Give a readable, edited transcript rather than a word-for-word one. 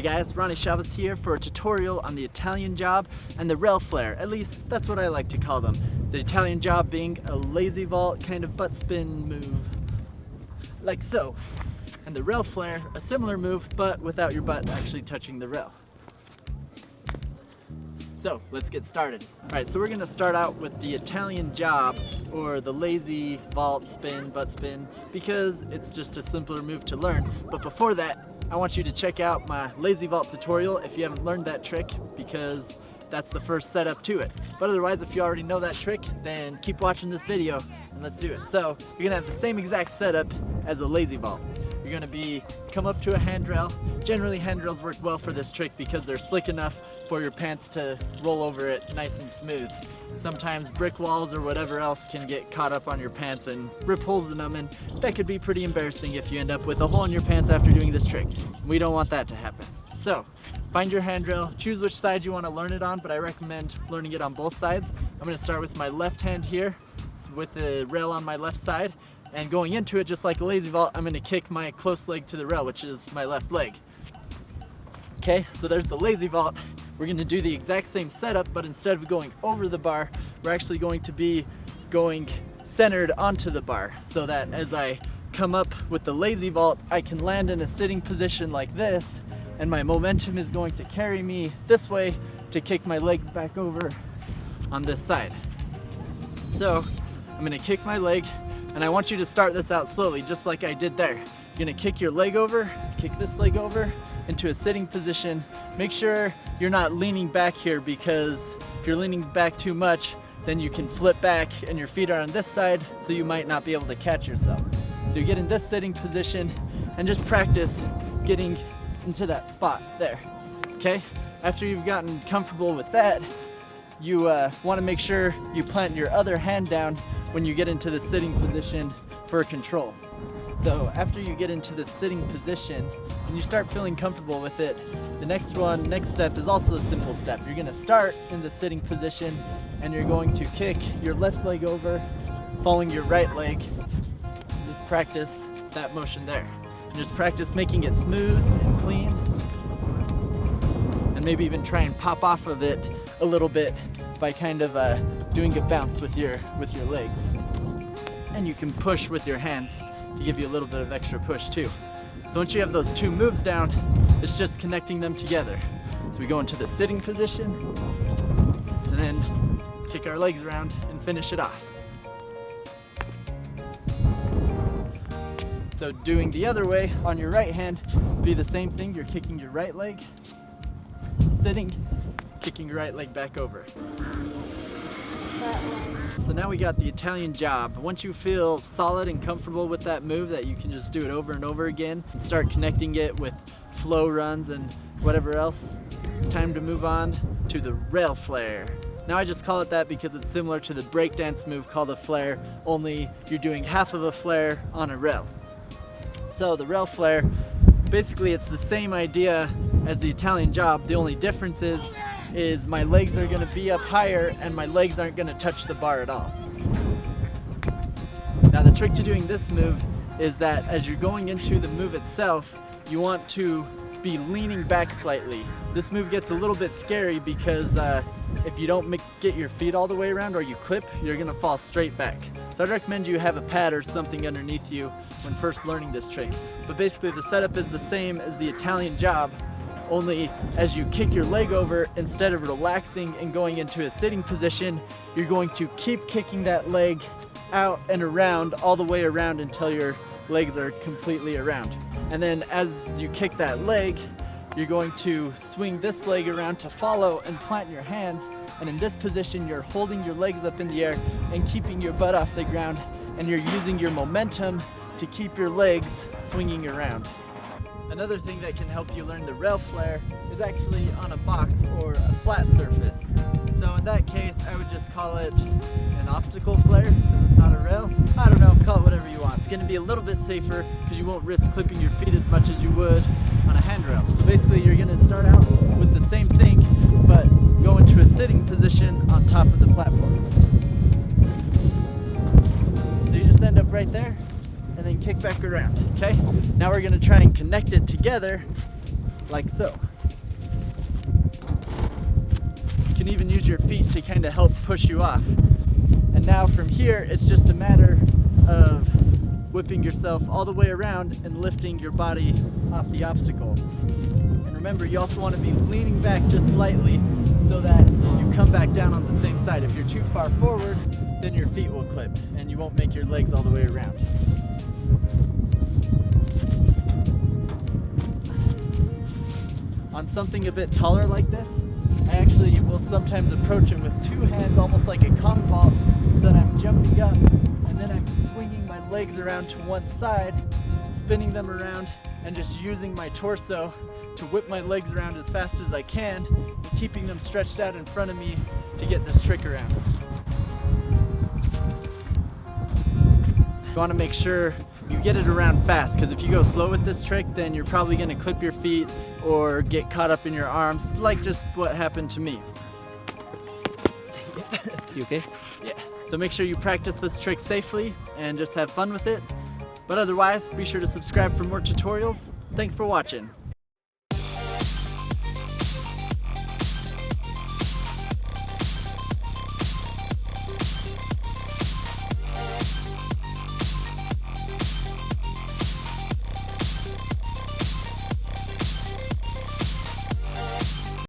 Hey guys, Ronnie here for a tutorial on the Italian job and the rail flare. At least that's what I like to call them. The Italian job being a lazy vault kind of butt spin move, like so. And the rail flare, a similar move, but without your butt actually touching the rail. So let's get started. All right, so we're gonna start out with the Italian job, or the lazy vault spin, butt spin, because it's just a simpler move to learn. But before that, I want you to check out my lazy vault tutorial if you haven't learned that trick, because that's the first setup to it. But otherwise, if you already know that trick, then keep watching this video and let's do it. So you're gonna have the same exact setup as a lazy vault. You're gonna come up to a handrail. Generally handrails work well for this trick because they're slick enough for your pants to roll over it nice and smooth. Sometimes brick walls or whatever else can get caught up on your pants and rip holes in them, and that could be pretty embarrassing if you end up with a hole in your pants after doing this trick. We don't want that to happen. So find your handrail, choose which side you want to learn it on, but I recommend learning it on both sides. I'm going to start with my left hand here with the rail on my left side, and going into it just like a lazy vault, I'm going to kick my close leg to the rail, which is my left leg. Okay, so there's the lazy vault. We're going to do the exact same setup, but instead of going over the bar, we're actually going to be going centered onto the bar, so that as I come up with the lazy vault, I can land in a sitting position like this, and my momentum is going to carry me this way to kick my legs back over on this side. So I'm going to kick my leg, and I want you to start this out slowly, just like I did there. You're going to kick your leg over, kick this leg over into a sitting position. Make sure you're not leaning back here, because if you're leaning back too much, then you can flip back and your feet are on this side, so you might not be able to catch yourself. So you get in this sitting position and just practice getting into that spot there. Okay? After you've gotten comfortable with that, you want to make sure you plant your other hand down when you get into the sitting position for control. So after you get into the sitting position and you start feeling comfortable with it, the next step is also a simple step. You're going to start in the sitting position and you're going to kick your left leg over, following your right leg. Just practice that motion there. And just practice making it smooth and clean, and maybe even try and pop off of it a little bit by kind of doing a bounce with your legs. And you can push with your hands to give you a little bit of extra push too. So once you have those two moves down, it's just connecting them together. So we go into the sitting position and then kick our legs around and finish it off. So doing the other way on your right hand, be the same thing. You're kicking your right leg, sitting, kicking your right leg back over. So now we got the Italian job. Once you feel solid and comfortable with that move, that you can just do it over and over again and start connecting it with flow runs and whatever else, it's time to move on to the rail flare. Now I just call it that because it's similar to the breakdance move called a flare, only you're doing half of a flare on a rail. So the rail flare, basically it's the same idea as the Italian job. The only difference is my legs are going to be up higher and my legs aren't going to touch the bar at all. Now the trick to doing this move is that as you're going into the move itself, you want to be leaning back slightly. This move gets a little bit scary because if you don't get your feet all the way around, or you clip, you're going to fall straight back. So I'd recommend you have a pad or something underneath you when first learning this trick. But basically the setup is the same as the Italian job, only as you kick your leg over, instead of relaxing and going into a sitting position, you're going to keep kicking that leg out and around, all the way around until your legs are completely around. And then as you kick that leg, you're going to swing this leg around to follow and plant your hands. And in this position, you're holding your legs up in the air and keeping your butt off the ground, and you're using your momentum to keep your legs swinging around. Another thing that can help you learn the rail flare is actually on a box or a flat surface. So in that case, I would just call it an obstacle flare, because it's not a rail. I don't know, call it whatever you want. It's going to be a little bit safer because you won't risk clipping your feet as much as you would on a handrail. So basically you're going to start out with the same thing, but go into a sitting position on top of the platform. So you just end up right there, and then kick back around, okay? Now we're gonna try and connect it together like so. even use your feet to kind of help push you off. And now from here, it's just a matter of whipping yourself all the way around and lifting your body off the obstacle. And remember, you also want to be leaning back just slightly so that you come back down on the same side. If you're too far forward, then your feet will clip and you won't make your legs all the way around. On something a bit taller like this, I actually will sometimes approach it with two hands, almost like a Kong ball, so that I'm jumping up and then I'm swinging my legs around to one side, spinning them around, and just using my torso to whip my legs around as fast as I can, and keeping them stretched out in front of me to get this trick around. You want to make sure you get it around fast, because if you go slow with this trick, then you're probably going to clip your feet or get caught up in your arms, like just what happened to me. You okay? Yeah. So make sure you practice this trick safely and just have fun with it. But otherwise, be sure to subscribe for more tutorials. Thanks for watching.